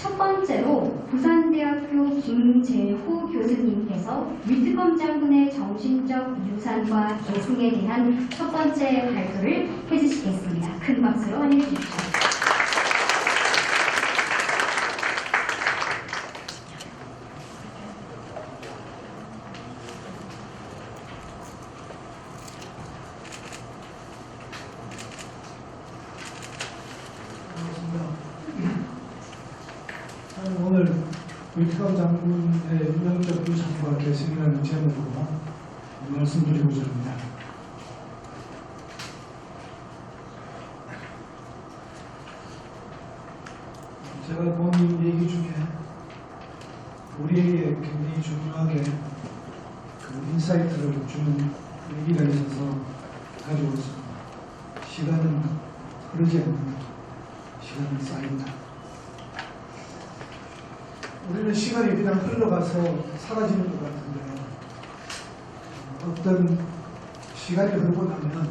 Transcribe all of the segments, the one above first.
첫 번째로 부산대학교 김재호 교수님께서 위트컴 장군의 정신적 유산과 계승에 대한 첫 번째 발표를 해주시겠습니다. 큰 박수로 환영해 주십시오. 오늘 위트컴 장군의 인명적 유산과 계승이라는 제목으로 말씀드리고자 합니다. 제가 본 얘기 중에 우리에게 굉장히 중요하게 그 인사이트를 주는 얘기가 있어서 가져왔습니다. 시간은 흐르지 않는다. 시간은 쌓인다. 우리는 시간이 그냥 흘러가서 사라지는 것 같은데 어떤 시간이 흐르고 나면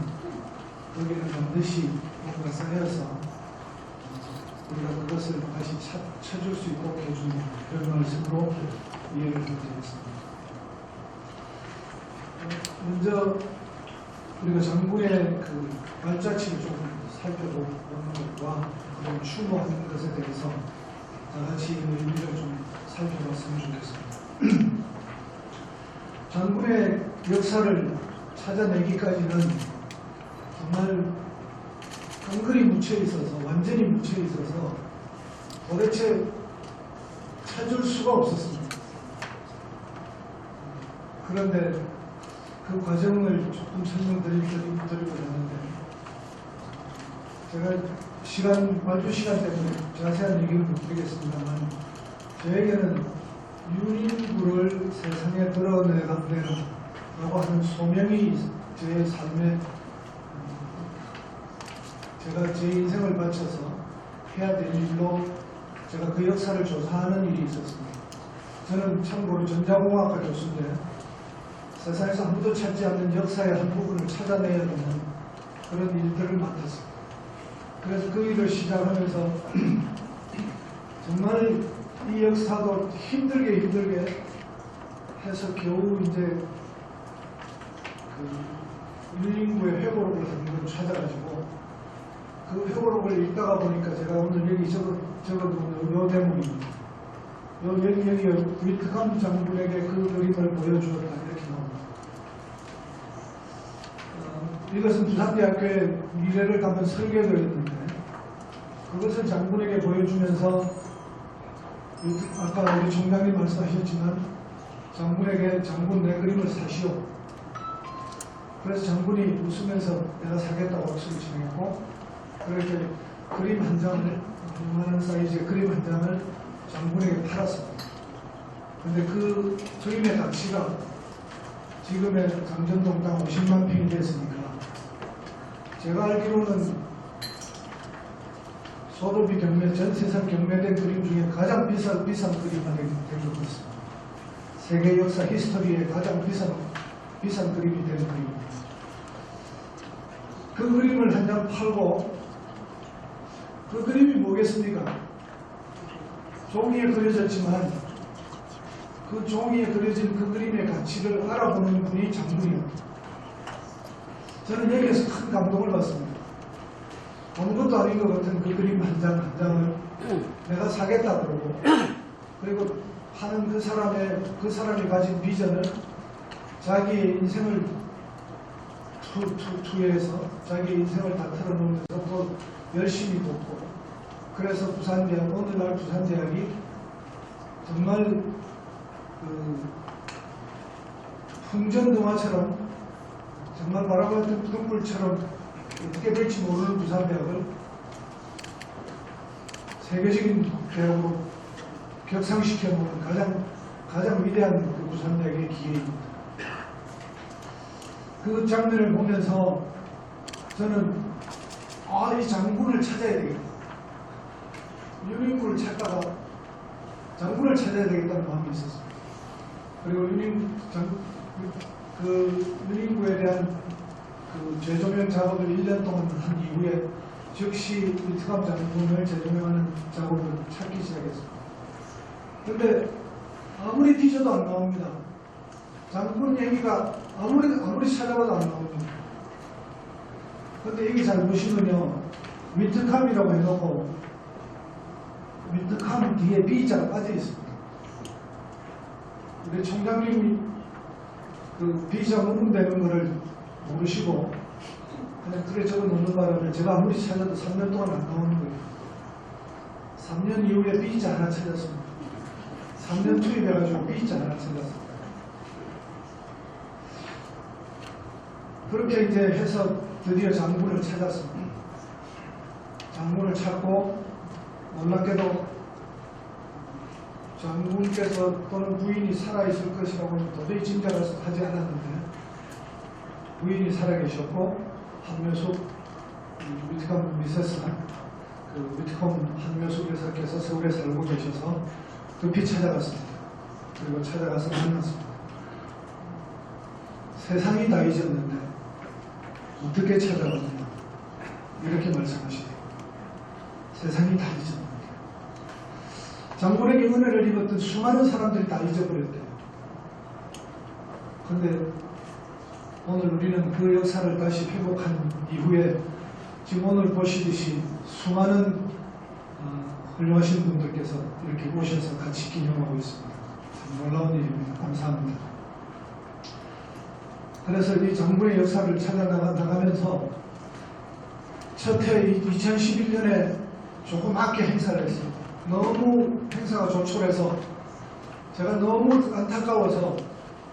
거기는 반드시 뭔가 쌓여서 우리가 그것을 다시 찾을 수 있도록 해주는 그런 말씀으로 이해를 드리겠습니다. 먼저 우리가 장군의 그 발자취를 조금 살펴보는 것과 그런 추모하는 것에 대해서 다 같이 의미를 좀 살펴봤으면 좋겠습니다. 장군의 역사를 찾아내기까지는 정말 깡그리 묻혀 있어서 완전히 묻혀 있어서 도대체 찾을 수가 없었습니다. 그런데 그 과정을 조금 설명드리고자 하는데 제가 발표 시간 때문에 자세한 얘기를 못 드리겠습니다만 저에게는 유인구를 세상에 드러내라고 하는 소명이 제 삶에 제가 제 인생을 바쳐서 해야 될 일로 제가 그 역사를 조사하는 일이 있었습니다. 저는 참고로 전자공학과 교수인데 세상에서 아무도 찾지 않는 역사의 한 부분을 찾아내야 되는 그런 일들을 맡았습니다. 그래서 그 일을 시작하면서 정말 이 역사도 힘들게 해서 겨우 이제 그 유인구의 회고록을 하는 걸 찾아가지고 그 회고록을 읽다가 보니까 제가 오늘 여기 적어둔 요 대목입니다. 여기 위트컴 장군에게 그 그림을 보여주었다 이렇게 나옵니다. 이것은 부산대학교의 미래를 담은 설계도였는데 그것을 장군에게 보여주면서 아까 우리 총장님 말씀하셨지만 장군에게 장군 내 그림을 사시오. 그래서 장군이 웃으면서 내가 사겠다고 박수를 치고 그렇게 그림 한 장을 이만한 사이즈의 그림 한 장을 장군에게 팔았습니다. 그런데 그 그림의 가치가 지금의 강전동 땅 50만 평이 됐으니까 제가 알기로는 소도비 경매, 전 세상 경매된 그림 중에 가장 비싼 그림 하나 된 것 같습니다. 세계 역사 히스토리에 가장 비싼 그림이 된 그림입니다. 그 그림을 한 장 팔고 그 그림이 뭐겠습니까? 종이에 그려졌지만 그 종이에 그려진 그 그림의 가치를 알아보는 분이 장군이었습니다. 저는 여기에서 큰 감동을 받습니다. 아무것도 아닌 것 같은 그 그림 한 장을 내가 사겠다 그러고 그리고 파는 그 사람이 가진 비전을 자기의 인생을 투여해서 자기의 인생을 다 털어놓으면서 또 열심히 돕고 그래서 오늘날 부산대학이 정말 그 풍전등화처럼 정말 바람 같은 등불처럼 어떻게 될지 모르는 부산대학을 세계적인 대학으로 격상시켜놓은 가장 위대한 그 부산대학의 기회입니다. 그 장면을 보면서 저는 이 장군을 찾아야 되겠다. 유인구를 찾다가 장군을 찾아야 되겠다는 마음이 있었습니다. 그리고 유인구에 대한 그 재조명 작업을 1년 동안 한 이후에 즉시 위트컴 장군을 재조명하는 작업을 찾기 시작했습니다. 근데 아무리 뒤져도 안 나옵니다. 장군 얘기가 아무리 찾아봐도 안 나옵니다. 근데 여기 잘 보시면요, 위트캄이라고 해놓고 위트캄 뒤에 B자가 빠져 있습니다. 우리 총장님이 그 B자 문문되는 거를 모르시고 그냥 그래 적어 놓는 바람에 제가 아무리 찾아도 3년 동안 안 나오는 거예요. 3년 이후에 B자 하나 찾았습니다. 3년 투입해가지고 B자 하나 찾았습니다. 그렇게 이제 해서 드디어 장군을 찾았습니다. 장군을 찾고 놀랍게도 장군께서 또는 부인이 살아있을 것이라고는 도저히 짐작을 하지 않았는데 부인이 살아계셨고 한묘숙 위트컴 미세스나 그 위트컴 한묘숙 여사께서 서울에 살고 계셔서 급히 찾아갔습니다. 그리고 찾아가서 만났습니다. 세상이 다 잊었는데 어떻게 찾아갔느냐 이렇게 말씀하시네요. 세상이 다 잊었는데 장군에게 은혜를 입었던 수많은 사람들이 다 잊어버렸대요. 근데 오늘 우리는 그 역사를 다시 회복한 이후에 지금 오늘 보시듯이 수많은 훌륭하신 분들께서 이렇게 오셔서 같이 기념하고 있습니다. 참 놀라운 일입니다. 감사합니다. 그래서 이 장군의 역사를 찾아나가면서 첫해 2011년에 조그맣게 행사를 했습니다. 너무 행사가 조촐해서 제가 너무 안타까워서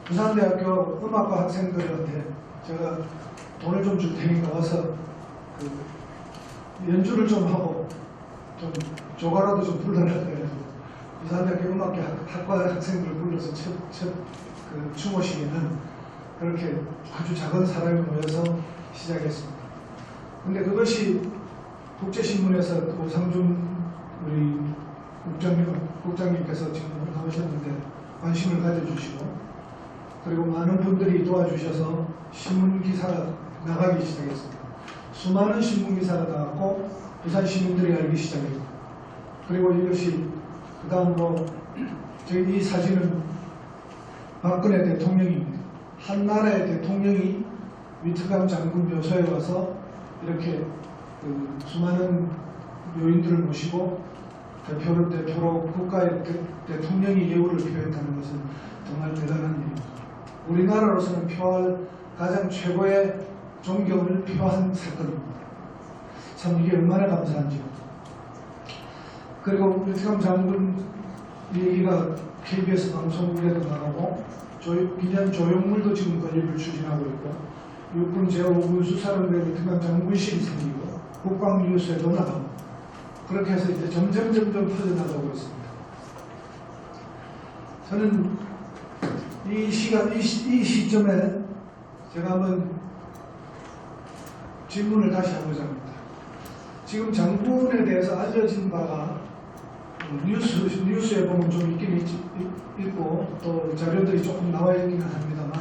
부산대학교 음악과 학생들한테 제가 돈을 좀 줄 테니까 와서 그 연주를 좀 하고 좀 조가라도 좀 불러라 그래가지고 부산대학교 음악과 학생들을 불러서 첫 그 추모식에는 그렇게 아주 작은 사람이 모여서 시작했습니다. 근데 그것이 국제신문에서 오상준 우리 국장님께서 지금 나오셨는데 관심을 가져주시고 그리고 많은 분들이 도와주셔서 신문기사가 나가기 시작했습니다. 수많은 신문기사가 나왔고 부산 시민들이 알기 시작했고 그리고 이것이 그 다음으로 저희 이 사진은 박근혜 대통령입니다. 한 나라의 대통령이 위트감 장군 묘소에 와서 이렇게 그 수많은 요인들을 모시고 대표로 국가의 대통령이 예우를 표했다는 것은 정말 대단한 일입니다. 우리나라로서는 표할 가장 최고의 존경을 표한 사건입니다. 참 이게 얼마나 감사한지요. 그리고 위트감 장군 얘기가 KBS 방송국에도 나가고 기념 조형물도 지금 건립을 추진하고 있고 육군 제5군 수사령대 위트감 장군실이 생기고 국방뉴스에도 나가고 그렇게 해서 이제 점점 퍼져나가고 있습니다. 저는 이 시점에 제가 한번 질문을 다시 하고자 합니다. 지금 장군에 대해서 알려진 바가 뉴스에 보면 좀 있긴 있고 또 자료들이 조금 나와 있기는 합니다만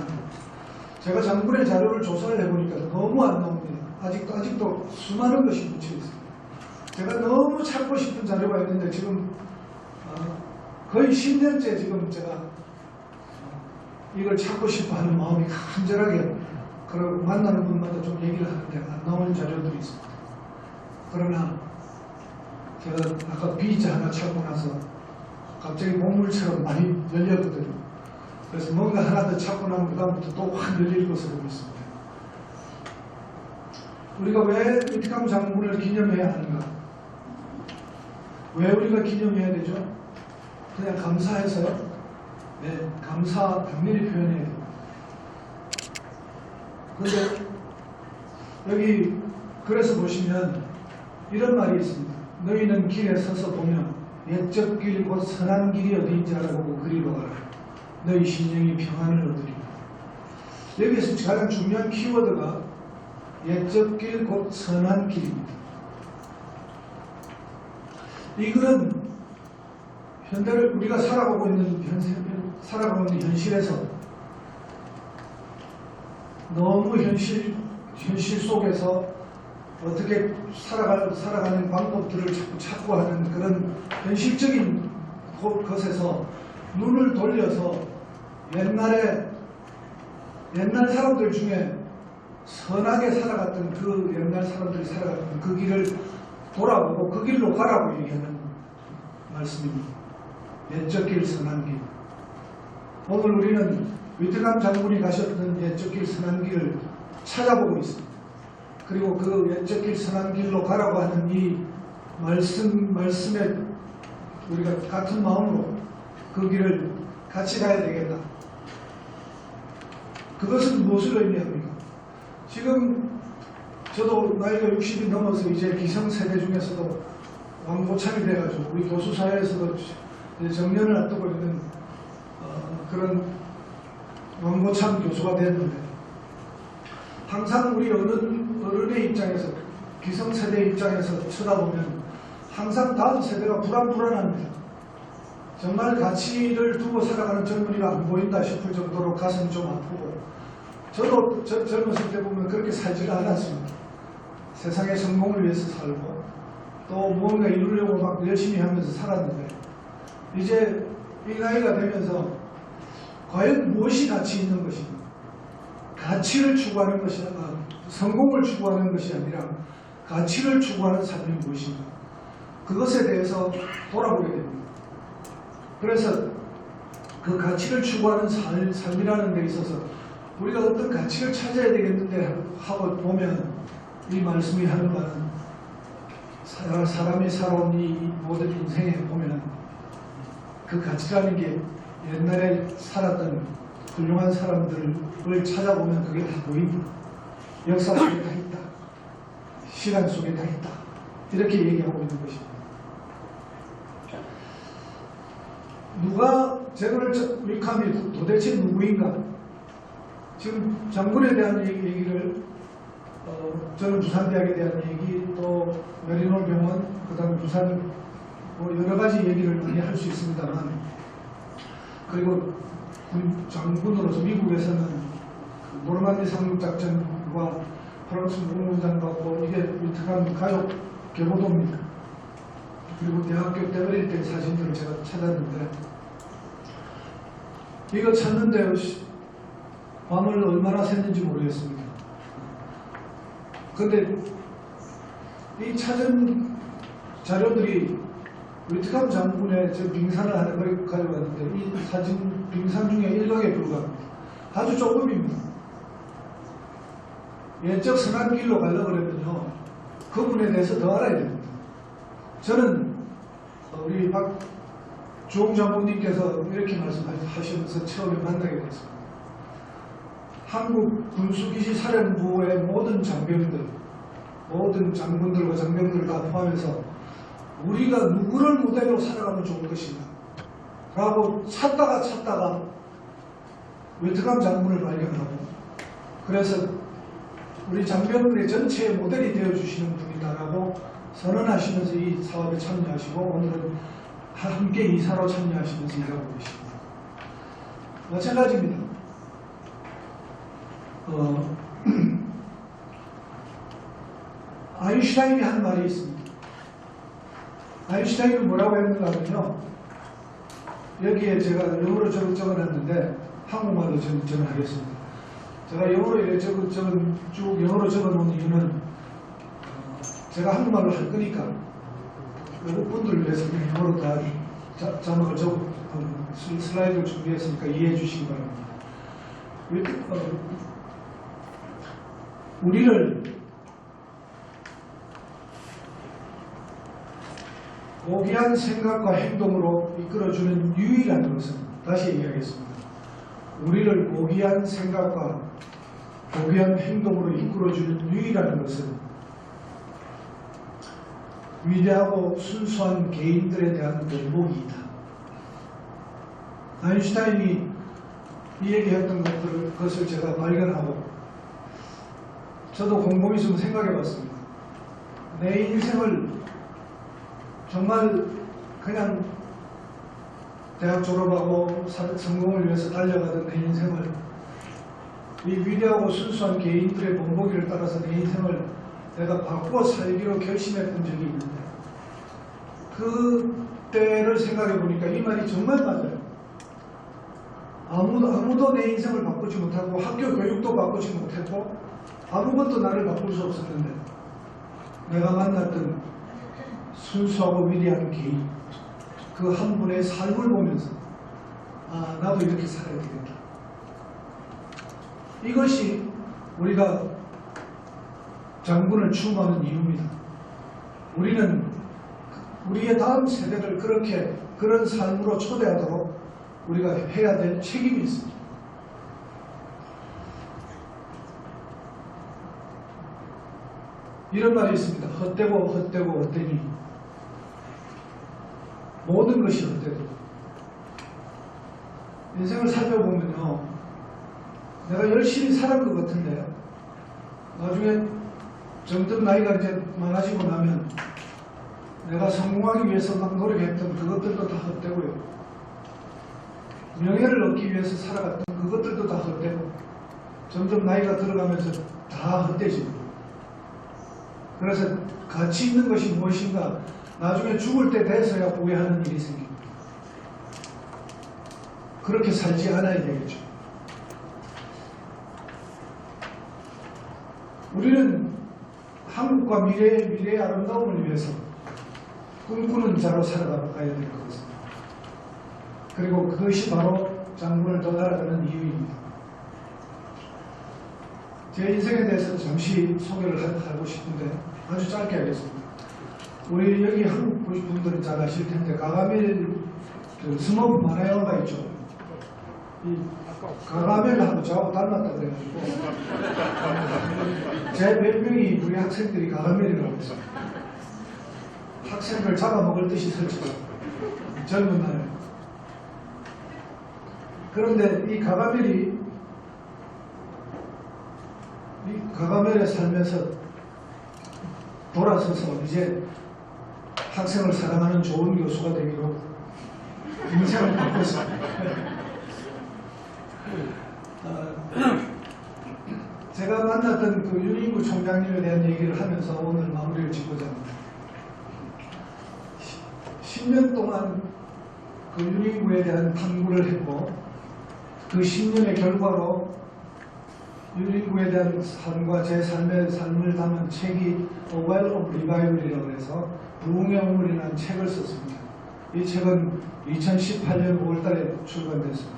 제가 장군의 자료를 조사를 해보니까 너무 안 나옵니다. 아직도 수많은 것이 묻혀 있습니다. 제가 너무 찾고 싶은 자료가 있는데 지금 거의 10년째 지금 제가 이걸 찾고 싶어 하는 마음이 간절하게 그리고 만나는 분마다 좀 얘기를 하는데 안 나오는 자료들이 있습니다. 그러나 제가 아까 B자 하나 찾고 나서 갑자기 목물처럼 많이 열렸거든요. 그래서 뭔가 하나 더 찾고 나면 그다음부터 또 확 열릴 것으로 믿습니다. 우리가 왜 위트감 장군을 기념해야 하는가? 왜 우리가 기념해야 되죠? 그냥 감사해서요? 네, 감사 당연히 표현해야 됩니다. 근데 여기 그래서 보시면 이런 말이 있습니다. 너희는 길에 서서 보면 옛적 길 곧 선한 길이 어디인지 알아보고 그리로 가라. 너희 심령이 평안을 얻으리라. 여기서 가장 중요한 키워드가 옛적 길 곧 선한 길입니다. 이거는 현대를 우리가 살아가고 있는 현실에서 너무 현실 속에서 어떻게 살아가는 방법들을 자꾸 찾고 하는 그런 현실적인 것에서 눈을 돌려서 옛날 사람들 중에 선하게 살아갔던 그 옛날 사람들이 살아갔던 그 길을 돌아보고 그 길로 가라고 얘기하는 말씀입니다. 옛적 길 선한 길. 오늘 우리는 위트감 장군이 가셨던 옛적 길 선한 길을 찾아보고 있습니다. 그리고 그 옛적 길 선한 길로 가라고 하는 이 말씀에 우리가 같은 마음으로 그 길을 같이 가야 되겠다. 그것은 무엇을 의미합니까? 지금 저도 나이가 60이 넘어서 이제 기성세대 중에서도 왕고참이 돼가지고 우리 교수사회에서도 정년을 앞두고 있는 그런 왕고참 교수가 됐는데, 항상 우리 어른의 입장에서, 기성세대 입장에서 쳐다보면 항상 다음 세대가 불안합니다. 정말 가치를 두고 살아가는 젊은이가 안 보인다 싶을 정도로 가슴이 좀 아프고, 저도 젊었을 때 보면 그렇게 살지를 않았습니다. 세상의 성공을 위해서 살고 또 무언가 이루려고 막 열심히 하면서 살았는데, 이제 이 나이가 되면서 과연 무엇이 가치 있는 것인가? 가치를 추구하는 것이 성공을 추구하는 것이 아니라 가치를 추구하는 삶이 무엇인가? 그것에 대해서 돌아보게 됩니다. 그래서 그 가치를 추구하는 삶이라는 데 있어서 우리가 어떤 가치를 찾아야 되겠는데 하고 보면, 이 말씀이 하는 바는 사람이 살아온 이 모든 인생에 보면 그 가치라는 게 옛날에 살았던 훌륭한 사람들을 찾아보면 그게 다 보입니다. 역사 속에 다 있다. 시간 속에 다 있다. 이렇게 얘기하고 있는 것입니다. 누가 제너럴 윌캄이 도대체 누구인가? 지금 장군에 대한 얘기를 저는 부산대학에 대한 얘기, 또 메리노 병원, 그 다음에 부산 여러 가지 얘기를 많이 할 수 있습니다만, 그리고 장군으로서 미국에서는 그 노르만디 상륙작전과 프랑스 무공군장과 이게 위트감 가족 계보도입니다. 그리고 대학교 때 어릴 때 사진들을 제가 찾았는데, 이거 찾는데 밤을 얼마나 샜는지 모르겠습니다. 근데 이 찾은 자료들이 위트감 장군의 저 빙산을 하는 걸 가져왔는데, 이 사진 빙산 중에 일각에 불과합니다. 아주 조금입니다. 옛적 선한 길로 가려고 그러면요, 그분에 대해서 더 알아야 됩니다. 저는 우리 박주홍 장군님께서 이렇게 말씀하시면서 처음에 만나게 됐습니다. 한국 군수기지 사령부의 모든 장병들, 모든 장군들과 장병들을 다 포함해서 우리가 누구를 모델로 살아가면 좋을 것인가 라고 찾다가 위트감 장군을 발견하고, 그래서 우리 장병들의 전체의 모델이 되어주시는 분이다라고 선언하시면서 이 사업에 참여하시고, 오늘은 함께 이사로 참여하시면서 일하고 계십니다. 마찬가지입니다. 아인슈타인이 한 말이 있습니다. 아인슈타인은 뭐라고 했는가 하면요, 여기에 제가 영어로 적어놨는데 한국말로 저는 하겠습니다. 제가 영어로 쭉 영어로 적어놓은 이유는 제가 한국말로 할 거니까 외국 분들을 위해서 영어로 다 자막을 슬라이드를 준비했으니까 이해해 주시기 바랍니다. 우리를 고귀한 생각과 행동으로 이끌어주는 유일한 것은, 다시 얘기하겠습니다. 우리를 고귀한 생각과 고귀한 행동으로 이끌어주는 유일한 것은 위대하고 순수한 개인들에 대한 면목이다. 아인슈타인이 이 얘기했던 것을 제가 발견하고 저도 곰곰이 좀 생각해 봤습니다. 내 인생을 정말 그냥 대학 졸업하고 성공을 위해서 달려가던 내 인생을 이 위대하고 순수한 개인들의 본보기를 따라서 내 인생을 내가 바꾸어 살기로 결심해 본 적이 있는데, 그 때를 생각해 보니까 이 말이 정말 맞아요. 아무도 내 인생을 바꾸지 못하고 학교 교육도 바꾸지 못했고 아무것도 나를 바꿀 수 없었는데 내가 만났던 순수하고 위대한 개인 그 한 분의 삶을 보면서 아, 나도 이렇게 살아야 되겠다. 이것이 우리가 장군을 추모하는 이유입니다. 우리는 우리의 다음 세대를 그런 삶으로 초대하도록 우리가 해야 될 책임이 있습니다. 이런 말이 있습니다. 헛되고 헛되니 모든 것이 헛되고. 인생을 살펴보면요, 내가 열심히 살은 것 같은데 나중에 점점 나이가 이제 많아지고 나면 내가 성공하기 위해서 막 노력했던 그것들도 다 헛되고요. 명예를 얻기 위해서 살아갔던 그것들도 다 헛되고 점점 나이가 들어가면서 다 헛되지고. 그래서 가치 있는 것이 무엇인가 나중에 죽을 때 돼서야 후회하는 일이 생깁니다. 그렇게 살지 않아야 되겠죠. 우리는 한국과 미래의 아름다움을 위해서 꿈꾸는 자로 살아가야 될 것 같습니다. 그리고 그것이 바로 장군을 더 알아가는 이유입니다. 제 인생에 대해서 잠시 소개를 하고 싶은데 아주 짧게 하겠습니다. 우리 여기 한국 분들은 잘 아실 텐데 가가멜 스머프 만화 영화가 있죠. 이 가가멜하고 저하고 닮았다 그래가지고 제 별명이 우리 학생들이 가가멜이라고 했어요. 학생을 잡아먹을 듯이 설치고 젊은 날에. 그런데 이 가가멜에 살면서 돌아서서 이제 학생을 사랑하는 좋은 교수가 되기로 인생을 바꿨습니다. 제가 만났던 그 윤인구 총장님에 대한 얘기를 하면서 오늘 마무리를 짓고자 합니다. 10년 동안 그 윤인구에 대한 탐구를 했고 그 10년의 결과로 윤인구에 대한 삶과 제 삶을 담은 책이 A Well of Revival이라고 해서 부흥의 우물이라는 책을 썼습니다. 이 책은 2018년 5월달에 출간됐습니다.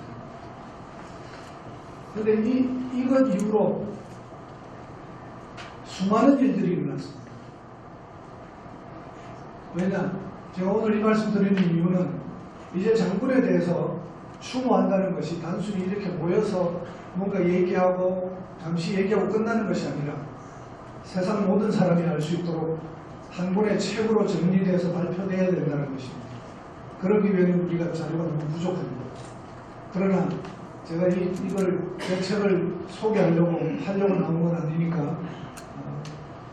그런데 이것 이후로 수많은 일들이 일어났습니다. 왜냐? 제가 오늘 이 말씀 드리는 이유는 이제 장군에 대해서 추모한다는 것이 단순히 이렇게 모여서 뭔가 얘기하고 잠시 얘기하고 끝나는 것이 아니라 세상 모든 사람이 알 수 있도록 한 권의 책으로 정리돼서 발표되어야 된다는 것입니다. 그러기 위해는 우리가 자료가 너무 부족합니다. 그러나 제가 이걸 제 책을 소개하려고 나온 건 아니니까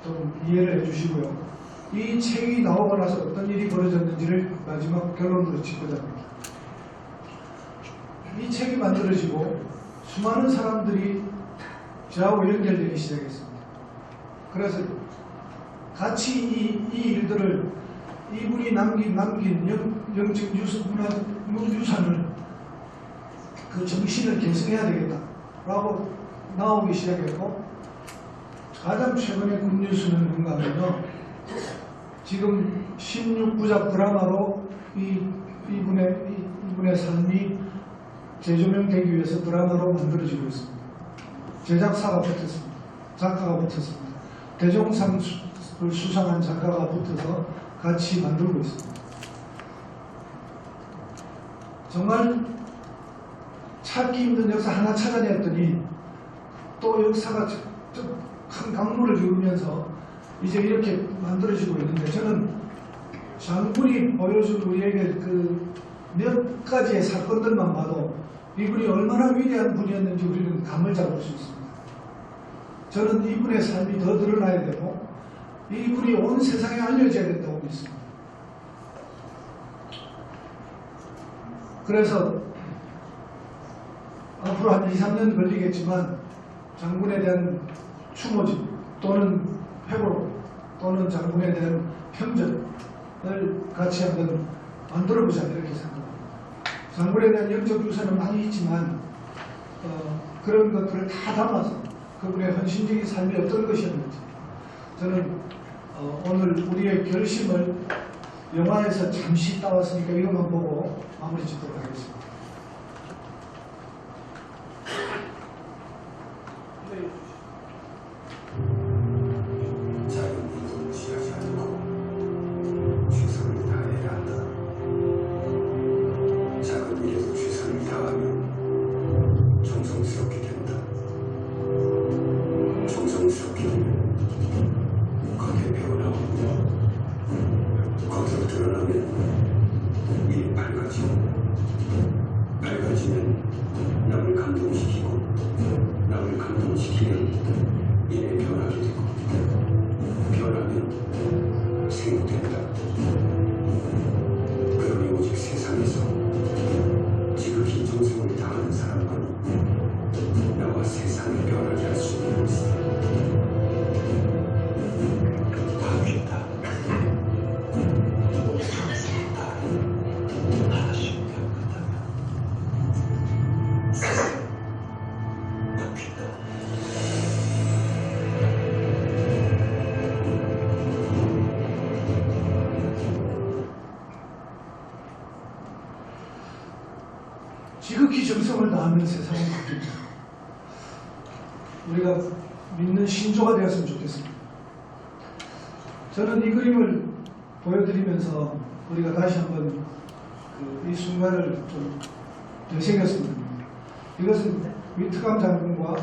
좀 이해를 해주시고요. 이 책이 나오고 나서 어떤 일이 벌어졌는지를 마지막 결론으로 짚고자 합니다. 이 책이 만들어지고 수많은 사람들이 저하고 연결되기 시작했습니다. 그래서 같이 이 일들을 이분이 남긴 영적 유산을 그 정신을 계승해야 되겠다라고 나오기 시작했고 가장 최근의 굿뉴스는 뭔가 하면요. 지금 16부작 드라마로 이분의 삶이 재조명되기 위해서 드라마로 만들어지고 있습니다. 제작사가 붙었습니다. 작가가 붙었습니다. 대종상을 수상한 작가가 붙어서 같이 만들고 있습니다. 정말 찾기 힘든 역사 하나 찾아냈더니 또 역사가 큰 강물을 이루면서 이제 이렇게 만들어지고 있는데 저는 장군이 보여준 우리에게 그 몇 가지의 사건들만 봐도 이분이 얼마나 위대한 분이었는지 우리는 감을 잡을 수 있습니다. 저는 이분의 삶이 더 드러나야 되고 이분이 온 세상에 알려져야 된다고 믿습니다. 그래서 앞으로 한 2-3년 걸리겠지만 장군에 대한 추모집 또는 회고 또는 장군에 대한 평전을 같이 한번 만들어보자 이렇게 생각합니다. 장군에 대한 영적 유산은 많이 있지만 그런 것들을 다 담아서 그분의 헌신적인 삶이 어떤 것이었는지 저는 오늘 우리의 결심을 영화에서 잠시 따왔으니까 이것만 보고 마무리 짓도록 하겠습니다. 작은 일도 취하지 않고 최선을 다해야 한다. 작은 일에도 최선을 다하면 정성스럽게 된다. 정성스럽게 되면 겉에 배어나오고 겉으로 드러나면 일이 밝아지고 밝아지면 남을 감동시키고 남을 감동시키면 일에 변하게 되고 변하면 생육된다. 그러니 오직 세상에서 지극히 정성을 다하는 사람만이 나와 세상을 변하게 할 수 있는 것이다. 하겠다. 하나씩 변한다면 바뀐다. 지극히 정성을 다하면 세상은 바뀝니다. 우리가 믿는 신조가 되었으면 좋겠습니다. 저는 이 그림을 보여드리면서 우리가 다시 한번 이 순간을 좀 되새겼습니다. 이것은 위트감 장군과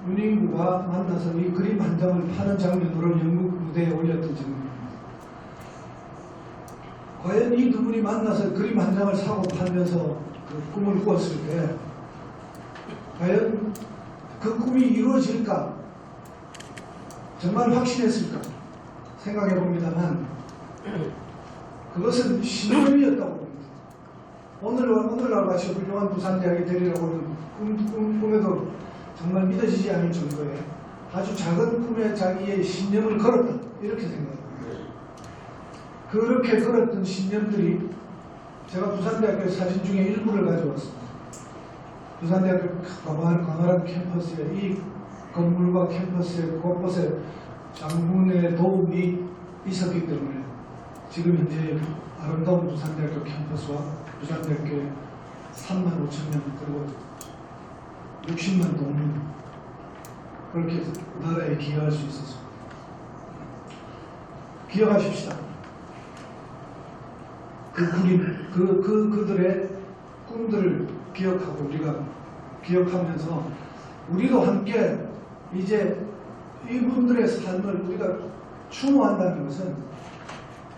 윤인구가 만나서 이 그림 한 장을 파는 장면으로 연극 무대에 올렸던 장면입니다. 과연 이 두 분이 만나서 그림 한 장을 사고 팔면서 그 꿈을 꾸었을 때 과연 그 꿈이 이루어질까? 정말 확신했을까? 생각해 봅니다만 그것은 신념이었다고 봅니다. 오늘날 같이 훌륭한 부산대학에 되리라고 하는 꿈에도 정말 믿어지지 않을 정도의 아주 작은 꿈에 자기의 신념을 걸었다. 이렇게 생각합니다. 그렇게 걸었던 신념들이 제가 부산대학교 사진 중에 일부를 가져왔습니다. 부산대학교 광활한 캠퍼스에 이 건물과 캠퍼스의 곳곳에 장군의 도움이 있었기 때문에 지금 현재 아름다운 부산대학교 캠퍼스와 부산대학교의 3만 5천 명 그리고 60만 동문 그렇게 나라에 기여할 수 있었습니다. 기억하십시다. 그 그림, 그들의 꿈들을 기억하고 우리가 기억하면서 우리도 함께 이제 이분들의 삶을 우리가 추모한다는 것은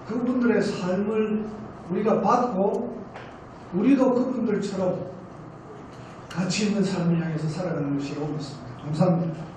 그분들의 삶을 우리가 받고 우리도 그분들처럼 가치 있는 삶을 향해서 살아가는 것이라고 믿습니다. 감사합니다.